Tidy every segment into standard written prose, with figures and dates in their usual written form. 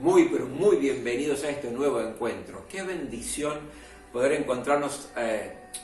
pero muy bienvenidos a este nuevo encuentro. Qué bendición poder encontrarnos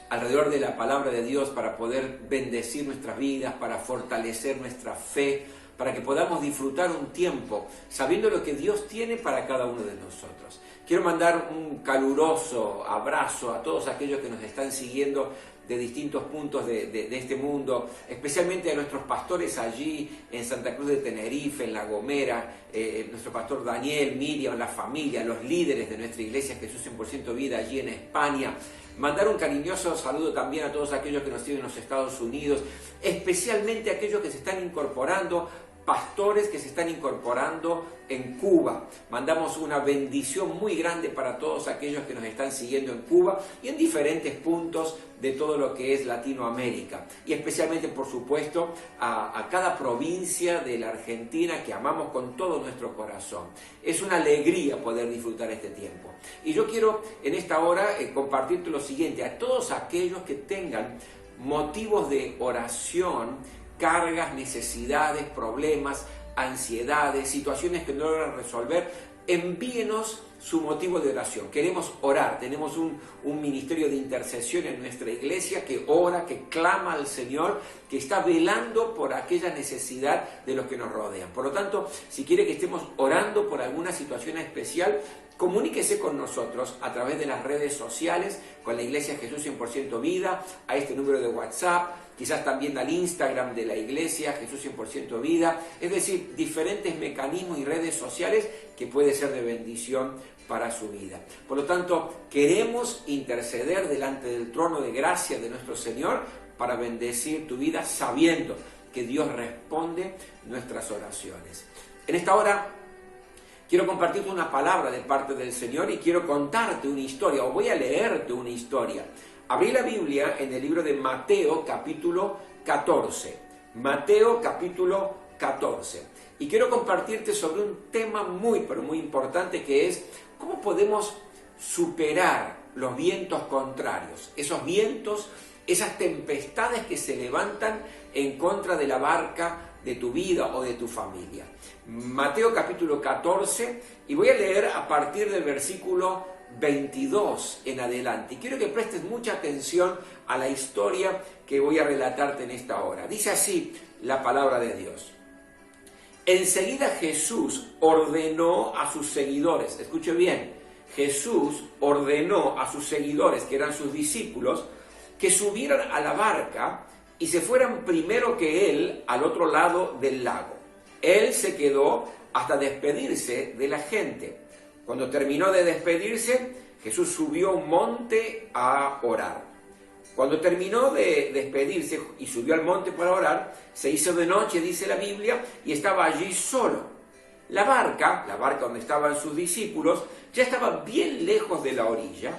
alrededor de la palabra de Dios para poder bendecir nuestras vidas, para fortalecer nuestra fe, para que podamos disfrutar un tiempo sabiendo lo que Dios tiene para cada uno de nosotros. Quiero mandar un caluroso abrazo a todos aquellos que nos están siguiendo de distintos puntos de este mundo, especialmente a nuestros pastores allí en Santa Cruz de Tenerife, en La Gomera, nuestro pastor Daniel, Miriam, la familia, los líderes de nuestra iglesia Jesús 100% Vida allí en España. Mandar un cariñoso saludo también a todos aquellos que nos siguen en los Estados Unidos, especialmente a aquellos que se están incorporando, pastores que se están incorporando en Cuba. Mandamos una bendición muy grande para todos aquellos que nos están siguiendo en Cuba y en diferentes puntos de todo lo que es Latinoamérica. Y especialmente, por supuesto, a cada provincia de la Argentina que amamos con todo nuestro corazón. Es una alegría poder disfrutar este tiempo. Y yo quiero en esta hora compartirte lo siguiente: a todos aquellos que tengan motivos de oración, cargas, necesidades, problemas, ansiedades, situaciones que no logran resolver, envíenos su motivo de oración. Queremos orar, tenemos un ministerio de intercesión en nuestra iglesia que ora, que clama al Señor, que está velando por aquella necesidad de los que nos rodean. Por lo tanto, si quiere que estemos orando por alguna situación especial, comuníquese con nosotros a través de las redes sociales, con la iglesia Jesús 100% Vida, a este número de WhatsApp, quizás también al Instagram de la iglesia Jesús 100% Vida, es decir, diferentes mecanismos y redes sociales que puede ser de bendición para su vida. Por lo tanto, queremos interceder delante del trono de gracia de nuestro Señor para bendecir tu vida, sabiendo que Dios responde nuestras oraciones. En esta hora quiero compartirte una palabra de parte del Señor y quiero contarte una historia, o voy a leerte una historia. Abrí la Biblia en el libro de Mateo capítulo 14. Mateo capítulo 14. Y quiero compartirte sobre un tema muy, pero muy importante, que es cómo podemos superar los vientos contrarios. Esos vientos, esas tempestades que se levantan en contra de la barca de tu vida o de tu familia. Mateo capítulo 14, y voy a leer a partir del versículo 22 en adelante. Y quiero que prestes mucha atención a la historia que voy a relatarte en esta hora. Dice así la palabra de Dios. Enseguida Jesús ordenó a sus seguidores, escuche bien, Jesús ordenó a sus seguidores, que eran sus discípulos, que subieran a la barca y se fueran primero que él al otro lado del lago. Él se quedó hasta despedirse de la gente. Cuando terminó de despedirse, Jesús subió a un monte a orar. Cuando terminó de despedirse y subió al monte para orar, se hizo de noche, dice la Biblia, y estaba allí solo. La barca donde estaban sus discípulos, ya estaba bien lejos de la orilla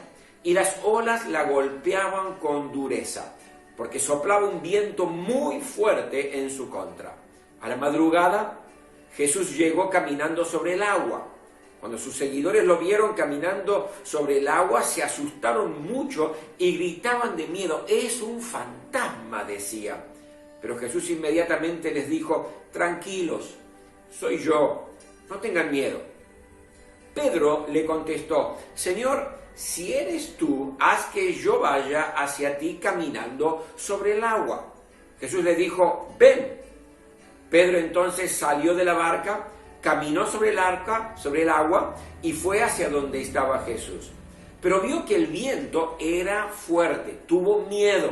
y las olas la golpeaban con dureza, porque soplaba un viento muy fuerte en su contra. A la madrugada, Jesús llegó caminando sobre el agua. Cuando sus seguidores lo vieron caminando sobre el agua, se asustaron mucho y gritaban de miedo. «Es un fantasma», decía. Pero Jesús inmediatamente les dijo: «Tranquilos, soy yo, no tengan miedo». Pedro le contestó: «Señor, si eres tú, haz que yo vaya hacia ti caminando sobre el agua». Jesús le dijo: «Ven». Pedro entonces salió de la barca, caminó sobre el agua y fue hacia donde estaba Jesús. Pero vio que el viento era fuerte, tuvo miedo,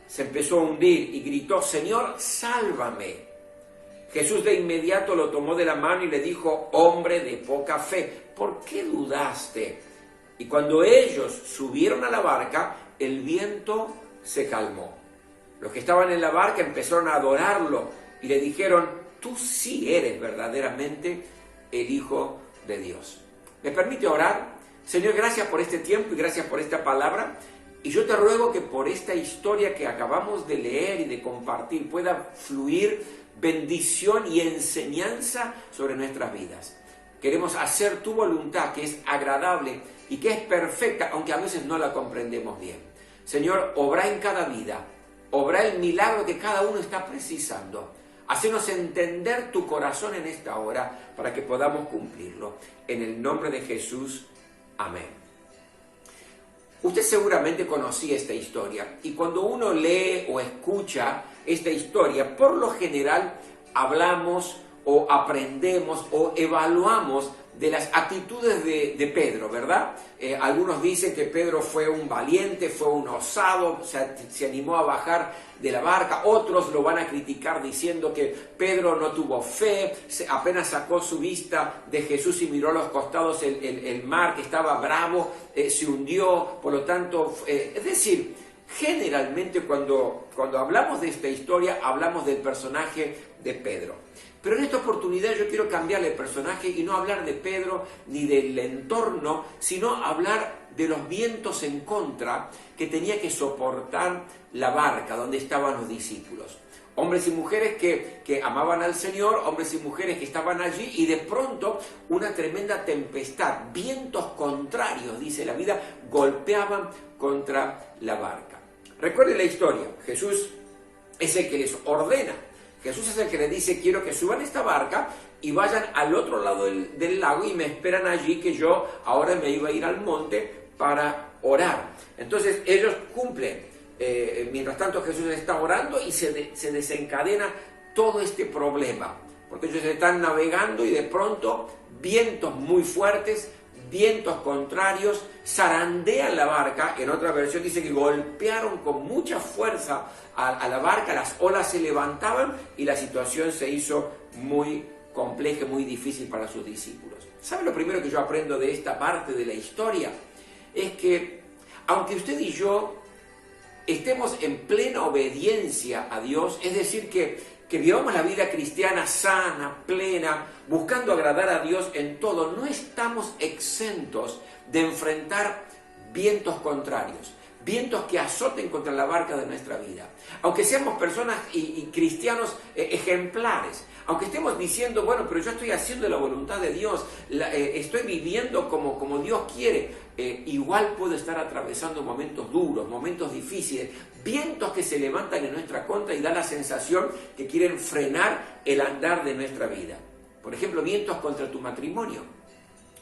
se empezó a hundir y gritó: «Señor, sálvame». Jesús de inmediato lo tomó de la mano y le dijo: «Hombre de poca fe, ¿por qué dudaste?». Y cuando ellos subieron a la barca, el viento se calmó. Los que estaban en la barca empezaron a adorarlo y le dijeron: «Tú sí eres verdaderamente el Hijo de Dios». ¿Me permite orar? Señor, gracias por este tiempo y gracias por esta palabra. Y yo te ruego que por esta historia que acabamos de leer y de compartir pueda fluir bendición y enseñanza sobre nuestras vidas. Queremos hacer tu voluntad, que es agradable y que es perfecta, aunque a veces no la comprendemos bien. Señor, obra en cada vida, obra el milagro que cada uno está precisando. Hacenos entender tu corazón en esta hora para que podamos cumplirlo. En el nombre de Jesús, amén. Usted seguramente conocía esta historia, y cuando uno lee o escucha esta historia, por lo general hablamos o aprendemos o evaluamos de las actitudes de Pedro, ¿verdad? Algunos dicen que Pedro fue un valiente, fue un osado, se animó a bajar de la barca. Otros lo van a criticar diciendo que Pedro no tuvo fe, apenas sacó su vista de Jesús y miró a los costados el mar, que estaba bravo, se hundió. Por lo tanto, es decir, generalmente cuando hablamos de esta historia, hablamos del personaje de Pedro. Pero en esta oportunidad yo quiero cambiarle el personaje y no hablar de Pedro ni del entorno, sino hablar de los vientos en contra que tenía que soportar la barca donde estaban los discípulos. Hombres y mujeres que amaban al Señor, hombres y mujeres que estaban allí, y de pronto una tremenda tempestad, vientos contrarios, dice la vida, golpeaban contra la barca. Recuerden la historia, Jesús es el que les ordena. Jesús es el que les dice: quiero que suban esta barca y vayan al otro lado del lago y me esperan allí, que yo ahora me iba a ir al monte para orar. Entonces ellos cumplen. Mientras tanto Jesús está orando y se desencadena todo este problema, porque ellos están navegando y de pronto vientos muy fuertes, vientos contrarios, zarandean la barca. En otra versión dice que golpearon con mucha fuerza a la barca, las olas se levantaban y la situación se hizo muy compleja, muy difícil para sus discípulos. ¿Saben lo primero que yo aprendo de esta parte de la historia? Es que aunque usted y yo estemos en plena obediencia a Dios, es decir, que vivamos la vida cristiana sana, plena, buscando agradar a Dios en todo, no estamos exentos de enfrentar vientos contrarios, vientos que azoten contra la barca de nuestra vida. Aunque seamos personas y cristianos ejemplares, aunque estemos diciendo, bueno, pero yo estoy haciendo la voluntad de Dios, estoy viviendo como Dios quiere, igual puedo estar atravesando momentos duros, momentos difíciles, vientos que se levantan en nuestra contra y da la sensación que quieren frenar el andar de nuestra vida. Por ejemplo, vientos contra tu matrimonio.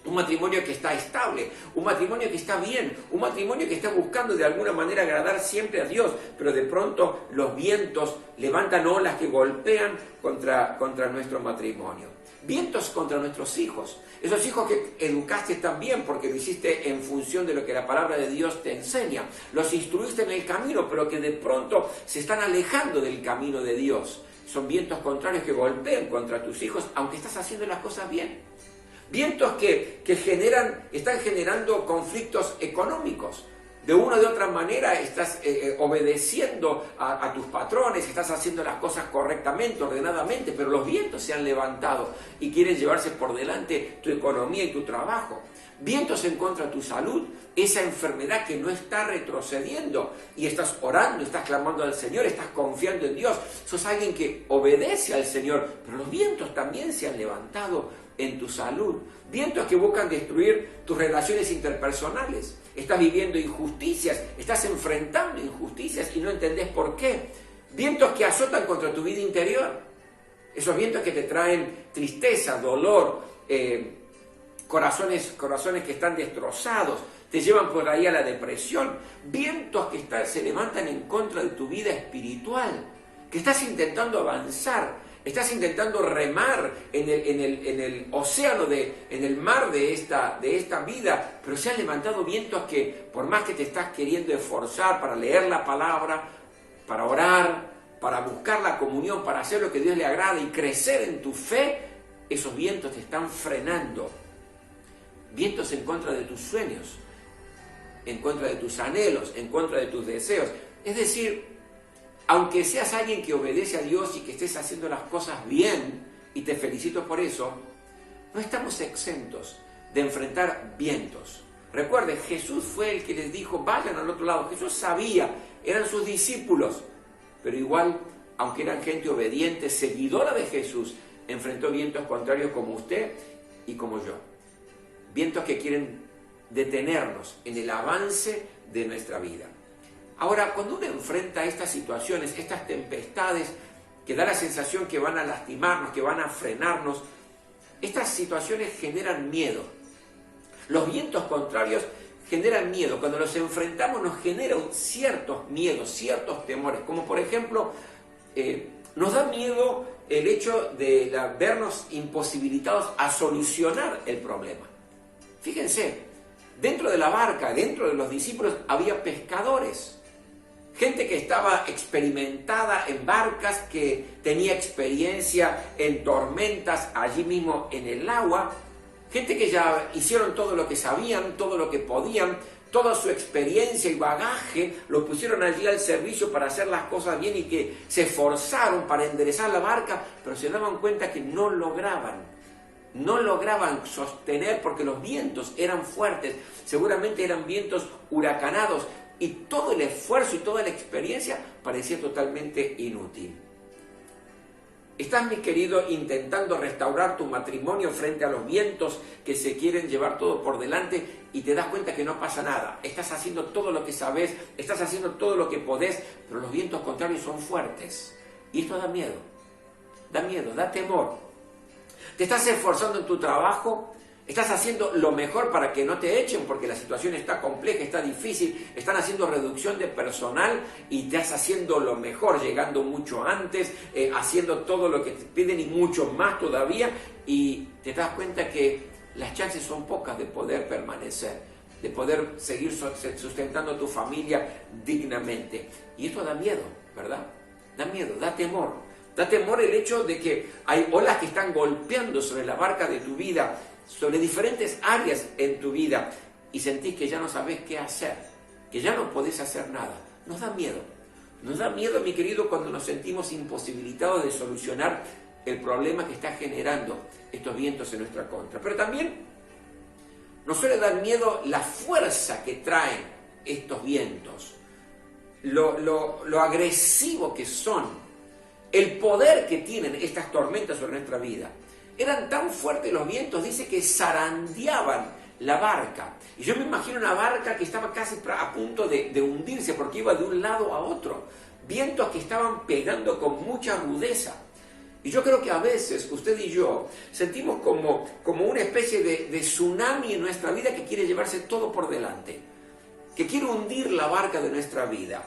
Un matrimonio que está estable, un matrimonio que está bien, un matrimonio que está buscando de alguna manera agradar siempre a Dios, pero de pronto los vientos levantan olas que golpean contra nuestro matrimonio. Vientos contra nuestros hijos, esos hijos que educaste también porque lo hiciste en función de lo que la palabra de Dios te enseña, los instruiste en el camino, pero que de pronto se están alejando del camino de Dios. Son vientos contrarios que golpean contra tus hijos, aunque estás haciendo las cosas bien. Vientos que están generando conflictos económicos. De una o de otra manera estás obedeciendo a tus patrones, estás haciendo las cosas correctamente, ordenadamente, pero los vientos se han levantado y quieren llevarse por delante tu economía y tu trabajo. Vientos en contra de tu salud, esa enfermedad que no está retrocediendo, y estás orando, estás clamando al Señor, estás confiando en Dios, sos alguien que obedece al Señor, pero los vientos también se han levantado en tu salud. Vientos que buscan destruir tus relaciones interpersonales. Estás viviendo injusticias, estás enfrentando injusticias y no entendés por qué. Vientos que azotan contra tu vida interior. Esos vientos que te traen tristeza, dolor, corazones que están destrozados, te llevan por ahí a la depresión. Vientos que se levantan en contra de tu vida espiritual, que estás intentando avanzar. Estás intentando remar en el océano, en el mar de esta vida, pero se han levantado vientos que, por más que te estás queriendo esforzar para leer la palabra, para orar, para buscar la comunión, para hacer lo que Dios le agrada y crecer en tu fe, esos vientos te están frenando. Vientos en contra de tus sueños, en contra de tus anhelos, en contra de tus deseos. Es decir, aunque seas alguien que obedece a Dios y que estés haciendo las cosas bien, y te felicito por eso, no estamos exentos de enfrentar vientos. Recuerden, Jesús fue el que les dijo, vayan al otro lado. Jesús sabía, eran sus discípulos, pero igual, aunque eran gente obediente, seguidora de Jesús, enfrentó vientos contrarios como usted y como yo. Vientos que quieren detenernos en el avance de nuestra vida. Ahora, cuando uno enfrenta estas situaciones, estas tempestades, que da la sensación que van a lastimarnos, que van a frenarnos. Estas situaciones generan miedo. Los vientos contrarios generan miedo. Cuando los enfrentamos nos generan ciertos miedos, ciertos temores. Como por ejemplo, nos da miedo el hecho de vernos imposibilitados a solucionar el problema. Fíjense, dentro de la barca, dentro de los discípulos, había pescadores. Gente que estaba experimentada en barcas, que tenía experiencia en tormentas allí mismo en el agua. Gente que ya hicieron todo lo que sabían, todo lo que podían, toda su experiencia y bagaje lo pusieron allí al servicio para hacer las cosas bien y que se esforzaron para enderezar la barca, pero se daban cuenta que no lograban sostener porque los vientos eran fuertes, seguramente eran vientos huracanados y todo el esfuerzo y toda la experiencia parecía totalmente inútil. ¿Estás, mi querido, intentando restaurar tu matrimonio frente a los vientos que se quieren llevar todo por delante y te das cuenta que no pasa nada? Estás haciendo todo lo que sabes, estás haciendo todo lo que podés, pero los vientos contrarios son fuertes. Y esto da miedo, da temor. ¿Te estás esforzando en tu trabajo? ¿Estás haciendo lo mejor para que no te echen porque la situación está compleja, está difícil? Están haciendo reducción de personal y te estás haciendo lo mejor, llegando mucho antes, haciendo todo lo que te piden y mucho más todavía, y te das cuenta que las chances son pocas de poder permanecer, de poder seguir sustentando tu familia dignamente. Y esto da miedo, ¿verdad? Da miedo, da temor. Da temor el hecho de que hay olas que están golpeando sobre la barca de tu vida, sobre diferentes áreas en tu vida, y sentís que ya no sabés qué hacer, que ya no podés hacer nada. Nos da miedo, mi querido, cuando nos sentimos imposibilitados de solucionar el problema que está generando estos vientos en nuestra contra. Pero también nos suele dar miedo la fuerza que traen estos vientos, lo agresivo que son, el poder que tienen estas tormentas sobre nuestra vida. Eran tan fuertes los vientos, dice que zarandeaban la barca. Y yo me imagino una barca que estaba casi a punto de hundirse porque iba de un lado a otro. Vientos que estaban pegando con mucha rudeza. Y yo creo que a veces usted y yo sentimos como una especie de tsunami en nuestra vida que quiere llevarse todo por delante, que quiere hundir la barca de nuestra vida.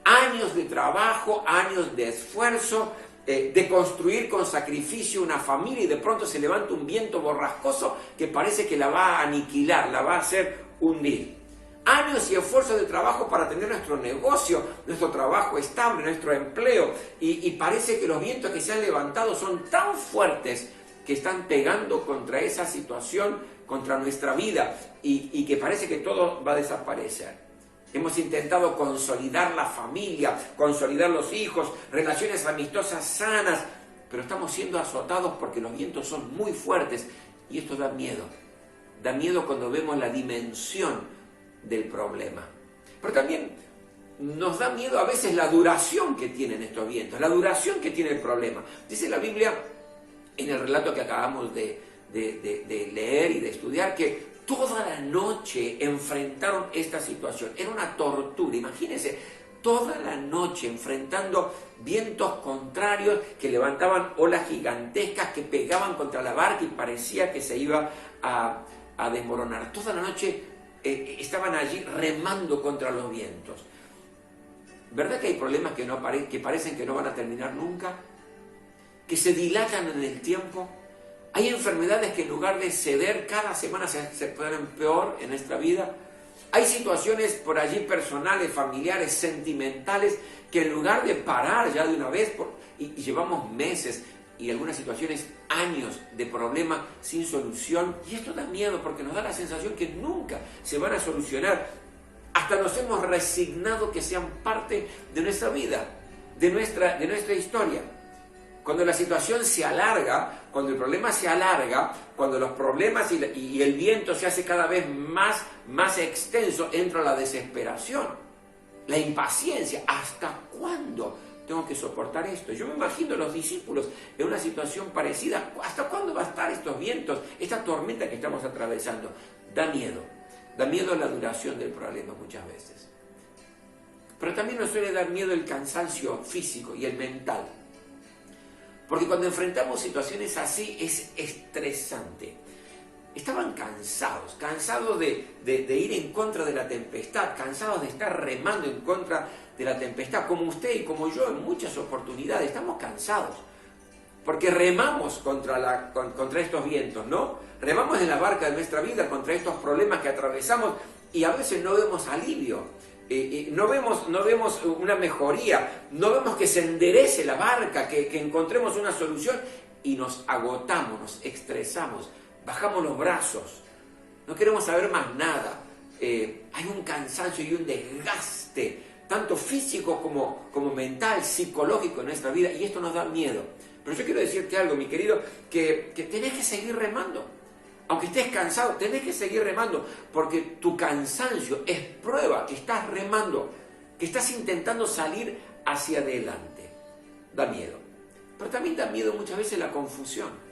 Años de trabajo, años de esfuerzo, de construir con sacrificio una familia, y de pronto se levanta un viento borrascoso que parece que la va a aniquilar, la va a hacer hundir. Años y esfuerzos de trabajo para tener nuestro negocio, nuestro trabajo estable, nuestro empleo, y parece que los vientos que se han levantado son tan fuertes que están pegando contra esa situación, contra nuestra vida, y que parece que todo va a desaparecer. Hemos intentado consolidar la familia, consolidar los hijos, relaciones amistosas sanas, pero estamos siendo azotados porque los vientos son muy fuertes y esto da miedo. Da miedo cuando vemos la dimensión del problema. Pero también nos da miedo a veces la duración que tienen estos vientos, la duración que tiene el problema. Dice la Biblia, en el relato que acabamos de leer y de estudiar, que toda la noche enfrentaron esta situación. Era una tortura, imagínense, toda la noche enfrentando vientos contrarios que levantaban olas gigantescas que pegaban contra la barca y parecía que se iba a desmoronar. Toda la noche estaban allí remando contra los vientos. ¿Verdad que hay problemas que parecen que no van a terminar nunca? Que se dilatan en el tiempo. Hay enfermedades que en lugar de ceder cada semana se ponen peor en nuestra vida. Hay situaciones por allí personales, familiares, sentimentales, que en lugar de parar ya de una vez, y llevamos meses y algunas situaciones años de problemas sin solución. Y esto da miedo porque nos da la sensación que nunca se van a solucionar. Hasta nos hemos resignado que sean parte de nuestra vida, de nuestra historia. Cuando la situación se alarga, cuando el problema se alarga, cuando los problemas y el viento se hace cada vez más extenso, entra la desesperación, la impaciencia. ¿Hasta cuándo tengo que soportar esto? Yo me imagino a los discípulos en una situación parecida. ¿Hasta cuándo va a estar estos vientos, esta tormenta que estamos atravesando? Da miedo la duración del problema muchas veces. Pero también nos suele dar miedo el cansancio físico y el mental. Porque cuando enfrentamos situaciones así es estresante. Estaban cansados de ir en contra de la tempestad, cansados de estar remando en contra de la tempestad, como usted y como yo en muchas oportunidades. Estamos cansados, porque remamos contra estos vientos, ¿no? Remamos en la barca de nuestra vida contra estos problemas que atravesamos y a veces no vemos alivio, no vemos una mejoría, no vemos que se enderece la barca, que encontremos una solución y nos agotamos, nos estresamos. Bajamos los brazos, no queremos saber más nada. Hay un cansancio y un desgaste, tanto físico como mental, psicológico en nuestra vida, y esto nos da miedo. Pero yo quiero decirte algo, mi querido, que tenés que seguir remando. Aunque estés cansado, tenés que seguir remando, porque tu cansancio es prueba que estás remando, que estás intentando salir hacia adelante. Da miedo. Pero también da miedo muchas veces la confusión.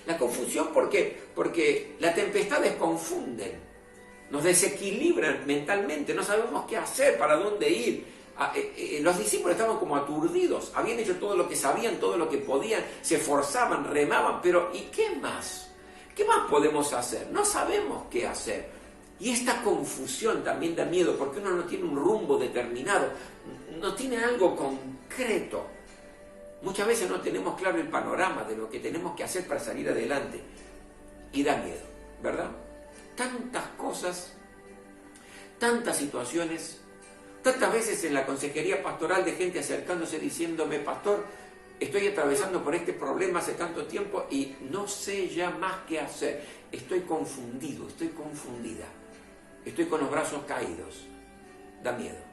La confusión porque las tempestades confunden, nos desequilibran mentalmente, no sabemos qué hacer, para dónde ir. Los discípulos estaban como aturdidos, habían hecho todo lo que sabían, todo lo que podían, se esforzaban, remaban, pero ¿y qué más? ¿Qué más podemos hacer? No sabemos qué hacer. Y esta confusión también da miedo porque uno no tiene un rumbo determinado, no tiene algo concreto. Muchas veces no tenemos claro el panorama de lo que tenemos que hacer para salir adelante. Y da miedo, ¿verdad? Tantas cosas, tantas situaciones, tantas veces en la consejería pastoral de gente acercándose diciéndome: pastor, estoy atravesando por este problema hace tanto tiempo y no sé ya más qué hacer. Estoy confundido, estoy confundida. Estoy con los brazos caídos. Da miedo.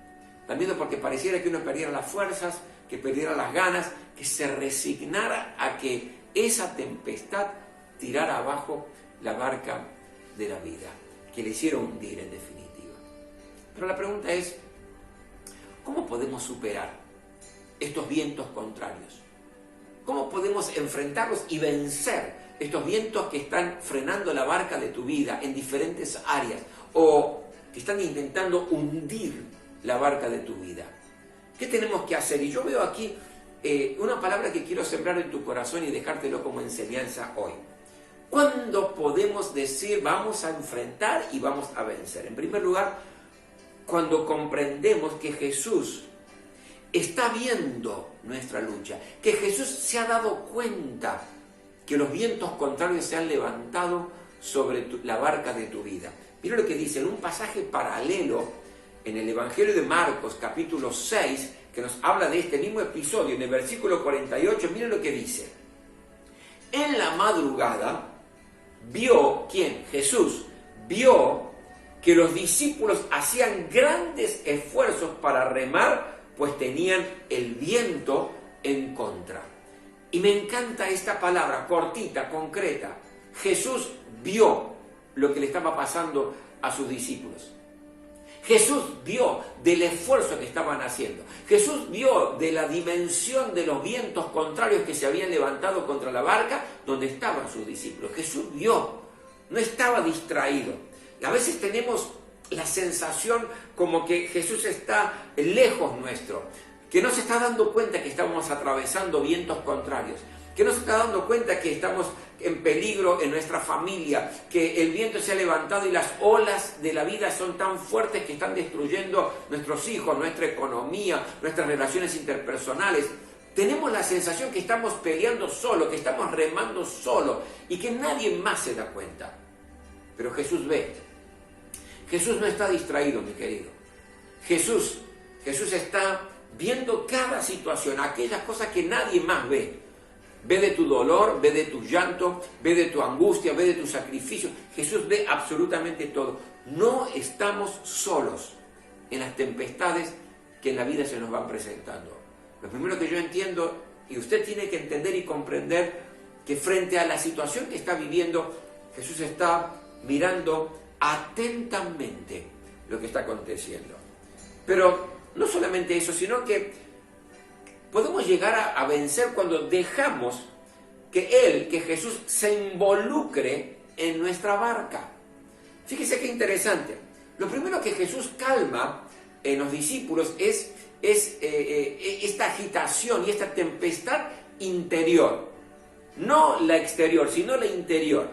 Da miedo porque pareciera que uno perdiera las fuerzas, que perdiera las ganas, que se resignara a que esa tempestad tirara abajo la barca de la vida, que le hiciera hundir en definitiva. Pero la pregunta es, ¿cómo podemos superar estos vientos contrarios? ¿Cómo podemos enfrentarlos y vencer estos vientos que están frenando la barca de tu vida en diferentes áreas o que están intentando hundir la barca de tu vida? ¿Qué tenemos que hacer? Y yo veo aquí una palabra que quiero sembrar en tu corazón y dejártelo como enseñanza hoy. ¿Cuándo podemos decir vamos a enfrentar y vamos a vencer? En primer lugar, cuando comprendemos que Jesús está viendo nuestra lucha, que Jesús se ha dado cuenta que los vientos contrarios se han levantado sobre la barca de tu vida. Mira lo que dice en un pasaje paralelo en el Evangelio de Marcos, capítulo 6, que nos habla de este mismo episodio, en el versículo 48, mira lo que dice. En la madrugada vio, ¿quién? Jesús, vio que los discípulos hacían grandes esfuerzos para remar, pues tenían el viento en contra. Y me encanta esta palabra, cortita, concreta. Jesús vio lo que le estaba pasando a sus discípulos. Jesús vio del esfuerzo que estaban haciendo. Jesús vio de la dimensión de los vientos contrarios que se habían levantado contra la barca donde estaban sus discípulos. Jesús vio, no estaba distraído. A veces tenemos la sensación como que Jesús está lejos nuestro, que no se está dando cuenta que estamos atravesando vientos contrarios, que no se está dando cuenta que estamos en peligro en nuestra familia, que el viento se ha levantado y las olas de la vida son tan fuertes que están destruyendo nuestros hijos, nuestra economía, nuestras relaciones interpersonales. Tenemos la sensación que estamos peleando solo, que estamos remando solo y que nadie más se da cuenta. Pero Jesús ve. Jesús no está distraído, mi querido. Jesús está viendo cada situación, aquellas cosas que nadie más ve. Ve de tu dolor, ve de tu llanto, ve de tu angustia, ve de tu sacrificio. Jesús ve absolutamente todo. No estamos solos en las tempestades que en la vida se nos van presentando. Lo primero que yo entiendo, y usted tiene que entender y comprender, que frente a la situación que está viviendo, Jesús está mirando atentamente lo que está aconteciendo. Pero no solamente eso, sino que podemos llegar a vencer cuando dejamos que Jesús se involucre en nuestra barca. Fíjese qué interesante. Lo primero que Jesús calma en los discípulos es esta agitación y esta tempestad interior. No la exterior, sino la interior.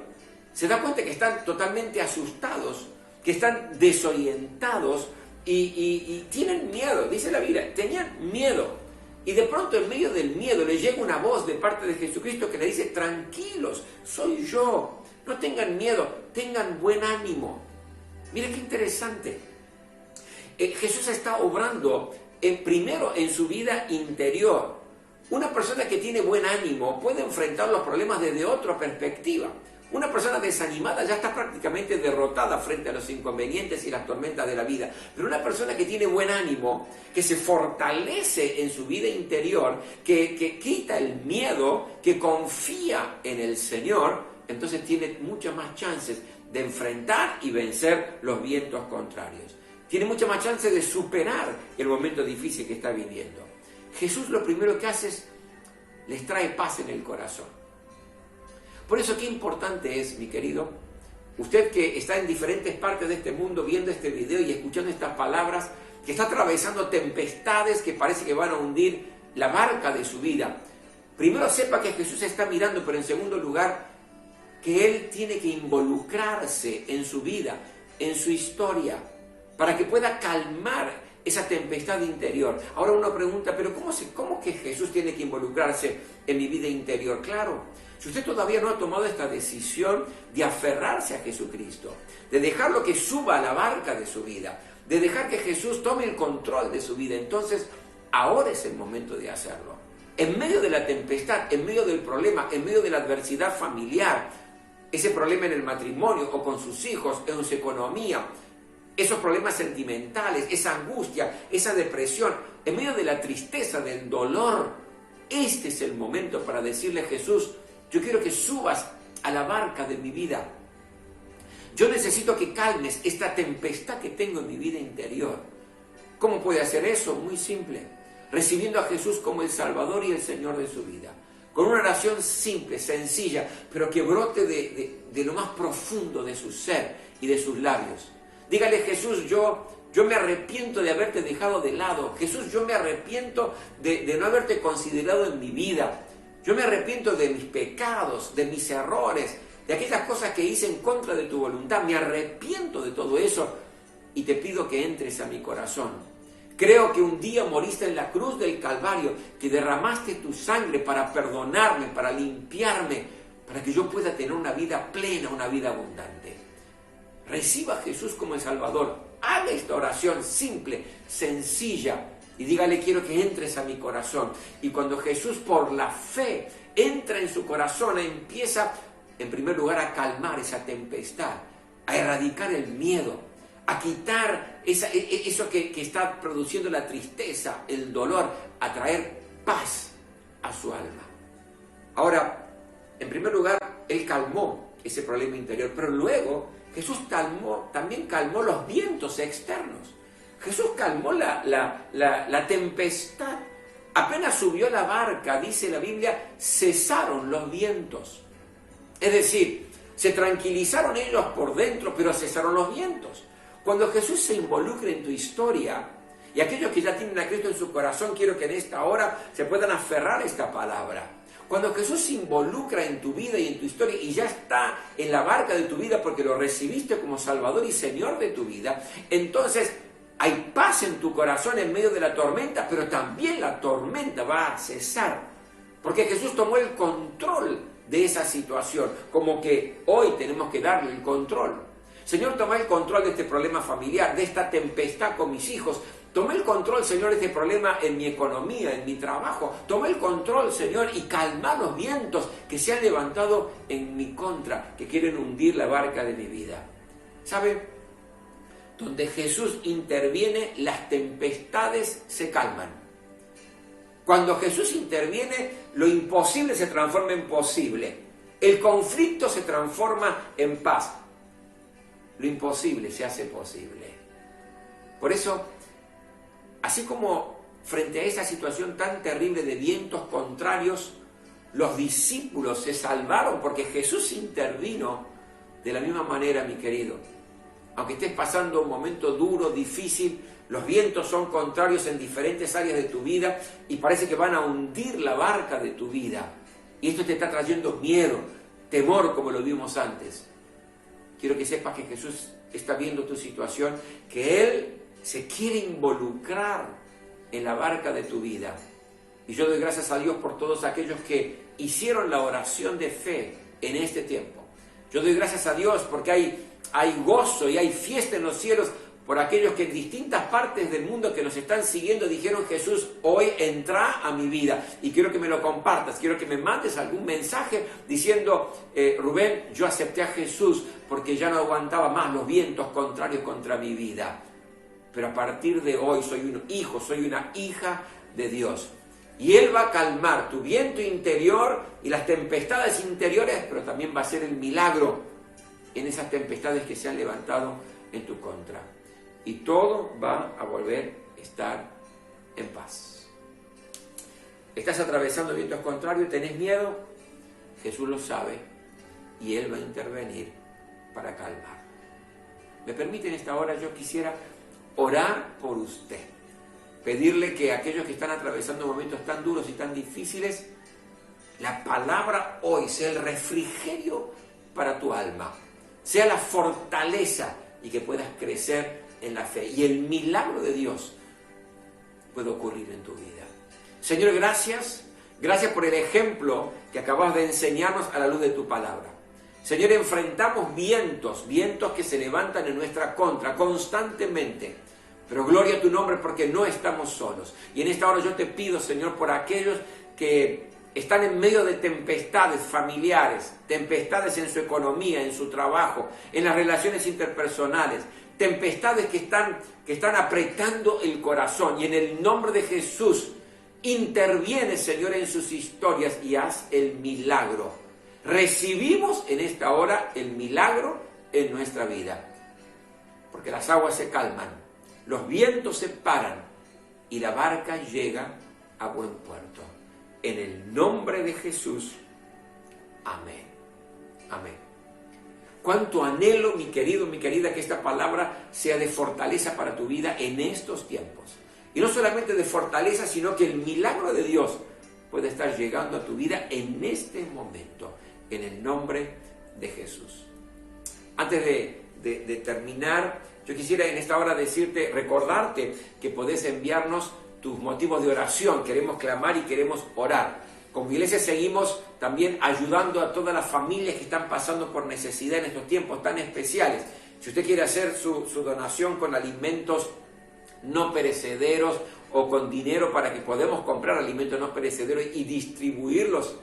Se da cuenta que están totalmente asustados, que están desorientados y tienen miedo. Dice la Biblia, tenían miedo. Y de pronto en medio del miedo le llega una voz de parte de Jesucristo que le dice, tranquilos, soy yo. No tengan miedo, tengan buen ánimo. Mira qué interesante. Jesús está obrando primero en su vida interior. Una persona que tiene buen ánimo puede enfrentar los problemas desde otra perspectiva. Una persona desanimada ya está prácticamente derrotada frente a los inconvenientes y las tormentas de la vida. Pero una persona que tiene buen ánimo, que se fortalece en su vida interior, que quita el miedo, que confía en el Señor, entonces tiene muchas más chances de enfrentar y vencer los vientos contrarios. Tiene muchas más chances de superar el momento difícil que está viviendo. Jesús lo primero que hace es, les trae paz en el corazón. Por eso qué importante es, mi querido, usted que está en diferentes partes de este mundo viendo este video y escuchando estas palabras, que está atravesando tempestades que parece que van a hundir la barca de su vida. Primero sepa que Jesús está mirando, pero en segundo lugar, que Él tiene que involucrarse en su vida, en su historia, para que pueda calmar esa tempestad interior. Ahora uno pregunta, pero ¿cómo que Jesús tiene que involucrarse en mi vida interior? Claro, si usted todavía no ha tomado esta decisión de aferrarse a Jesucristo, de dejarlo que suba a la barca de su vida, de dejar que Jesús tome el control de su vida, entonces ahora es el momento de hacerlo. En medio de la tempestad, en medio del problema, en medio de la adversidad familiar, ese problema en el matrimonio o con sus hijos, en su economía, esos problemas sentimentales, esa angustia, esa depresión, en medio de la tristeza, del dolor, este es el momento para decirle a Jesús, yo quiero que subas a la barca de mi vida. Yo necesito que calmes esta tempestad que tengo en mi vida interior. ¿Cómo puede hacer eso? Muy simple, recibiendo a Jesús como el Salvador y el Señor de su vida. Con una oración simple, sencilla, pero que brote de lo más profundo de su ser y de sus labios. Dígale, Jesús, yo me arrepiento de haberte dejado de lado. Jesús, yo me arrepiento de no haberte considerado en mi vida. Yo me arrepiento de mis pecados, de mis errores, de aquellas cosas que hice en contra de tu voluntad. Me arrepiento de todo eso y te pido que entres a mi corazón. Creo que un día moriste en la cruz del Calvario, que derramaste tu sangre para perdonarme, para limpiarme, para que yo pueda tener una vida plena, una vida abundante. Reciba a Jesús como el Salvador. Haga esta oración simple, sencilla, y dígale, quiero que entres a mi corazón. Y cuando Jesús por la fe entra en su corazón, empieza en primer lugar a calmar esa tempestad, a erradicar el miedo, a quitar eso que está produciendo la tristeza, el dolor, a traer paz a su alma. Ahora, en primer lugar, Él calmó ese problema interior, pero luego Jesús también calmó los vientos externos. Jesús calmó la tempestad. Apenas subió la barca, dice la Biblia, cesaron los vientos. Es decir, se tranquilizaron ellos por dentro, pero cesaron los vientos. Cuando Jesús se involucre en tu historia, y aquellos que ya tienen a Cristo en su corazón, quiero que en esta hora se puedan aferrar a esta palabra. Cuando Jesús se involucra en tu vida y en tu historia y ya está en la barca de tu vida porque lo recibiste como Salvador y Señor de tu vida, entonces hay paz en tu corazón en medio de la tormenta, pero también la tormenta va a cesar, porque Jesús tomó el control de esa situación, como que hoy tenemos que darle el control. Señor, toma el control de este problema familiar, de esta tempestad con mis hijos. Toma el control, Señor, de este problema en mi economía, en mi trabajo. Toma el control, Señor, y calma los vientos que se han levantado en mi contra, que quieren hundir la barca de mi vida. ¿Sabe? Donde Jesús interviene, las tempestades se calman. Cuando Jesús interviene, lo imposible se transforma en posible. El conflicto se transforma en paz. Lo imposible se hace posible. Por eso, así como frente a esa situación tan terrible de vientos contrarios, los discípulos se salvaron porque Jesús intervino, de la misma manera, mi querido. aunque estés pasando un momento duro, difícil, los vientos son contrarios en diferentes áreas de tu vida y parece que van a hundir la barca de tu vida. Y esto te está trayendo miedo, temor, como lo vimos antes. Quiero que sepas que Jesús está viendo tu situación, que Él se quiere involucrar en la barca de tu vida. Y yo doy gracias a Dios por todos aquellos que hicieron la oración de fe en este tiempo. Yo doy gracias a Dios porque hay gozo y hay fiesta en los cielos por aquellos que en distintas partes del mundo que nos están siguiendo dijeron: Jesús, hoy entra a mi vida. Y quiero que me lo compartas, quiero que me mandes algún mensaje diciendo: Rubén, yo acepté a Jesús porque ya no aguantaba más los vientos contrarios contra mi vida. Pero a partir de hoy soy un hijo, soy una hija de Dios. Y Él va a calmar tu viento interior y las tempestades interiores, pero también va a ser el milagro en esas tempestades que se han levantado en tu contra. Y todo va a volver a estar en paz. ¿Estás atravesando vientos contrarios? ¿Tenés miedo? Jesús lo sabe y Él va a intervenir para calmar. ¿Me permite en esta hora? Yo quisiera orar por usted. Pedirle que aquellos que están atravesando momentos tan duros y tan difíciles, la palabra hoy sea el refrigerio para tu alma, sea la fortaleza y que puedas crecer en la fe. Y el milagro de Dios puede ocurrir en tu vida. Señor, gracias. Gracias por el ejemplo que acabas de enseñarnos a la luz de tu palabra. Señor, enfrentamos vientos que se levantan en nuestra contra constantemente. Pero gloria a tu nombre porque no estamos solos. Y en esta hora yo te pido, Señor, por aquellos que están en medio de tempestades familiares, tempestades en su economía, en su trabajo, en las relaciones interpersonales, tempestades que están apretando el corazón. Y en el nombre de Jesús, interviene, Señor, en sus historias y haz el milagro. Recibimos en esta hora el milagro en nuestra vida. Porque las aguas se calman, los vientos se paran y la barca llega a buen puerto. En el nombre de Jesús. Amén. Amén. Cuánto anhelo, mi querido, mi querida, que esta palabra sea de fortaleza para tu vida en estos tiempos. Y no solamente de fortaleza, sino que el milagro de Dios puede estar llegando a tu vida en este momento. En el nombre de Jesús. Antes de terminar, yo quisiera en esta hora recordarte que podés enviarnos tus motivos de oración. Queremos clamar y queremos orar. Como iglesia seguimos también ayudando a todas las familias que están pasando por necesidad en estos tiempos tan especiales. Si usted quiere hacer su donación con alimentos no perecederos o con dinero para que podamos comprar alimentos no perecederos y distribuirlos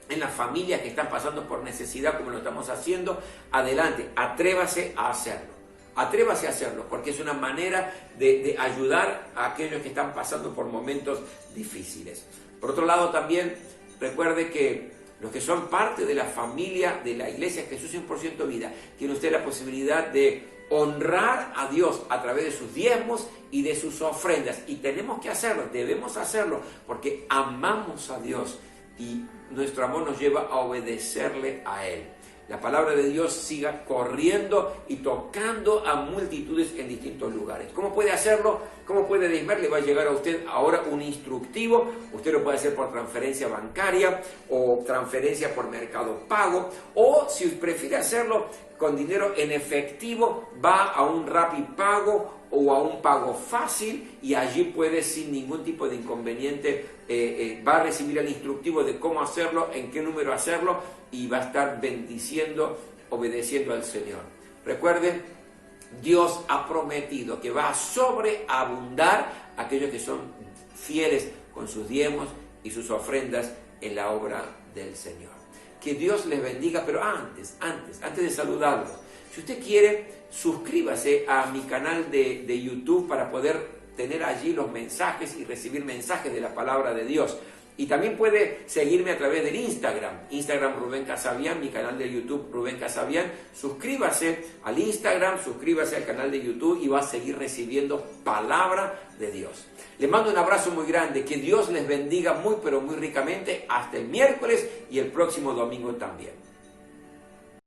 en las familias que están pasando por necesidad como lo estamos haciendo, adelante, atrévase a hacerlo. Atrévase a hacerlo, porque es una manera de ayudar a aquellos que están pasando por momentos difíciles. Por otro lado, también recuerde que los que son parte de la familia de la Iglesia Jesús 100% Vida, tiene usted la posibilidad de honrar a Dios a través de sus diezmos y de sus ofrendas. Y tenemos que hacerlo, debemos hacerlo, porque amamos a Dios y nuestro amor nos lleva a obedecerle a Él. La palabra de Dios siga corriendo y tocando a multitudes en distintos lugares. ¿Cómo puede hacerlo? ¿Cómo puede diezmar? Le va a llegar a usted ahora un instructivo. Usted lo puede hacer por transferencia bancaria o transferencia por Mercado Pago. O si prefiere hacerlo con dinero en efectivo, va a un Rapipago o a un Pago Fácil y allí puede sin ningún tipo de inconveniente, va a recibir el instructivo de cómo hacerlo, en qué número hacerlo y va a estar bendiciendo, obedeciendo al Señor. Recuerden, Dios ha prometido que va a sobreabundar a aquellos que son fieles con sus diezmos y sus ofrendas en la obra del Señor. Que Dios les bendiga, pero antes de saludarlos, si usted quiere, suscríbase a mi canal de YouTube para poder tener allí los mensajes y recibir mensajes de la palabra de Dios. Y también puede seguirme a través del Instagram Rubén Casabian, mi canal de YouTube Rubén Casabian. Suscríbase al Instagram, suscríbase al canal de YouTube y va a seguir recibiendo palabra de Dios. Les mando un abrazo muy grande, que Dios les bendiga muy pero muy ricamente hasta el miércoles y el próximo domingo también.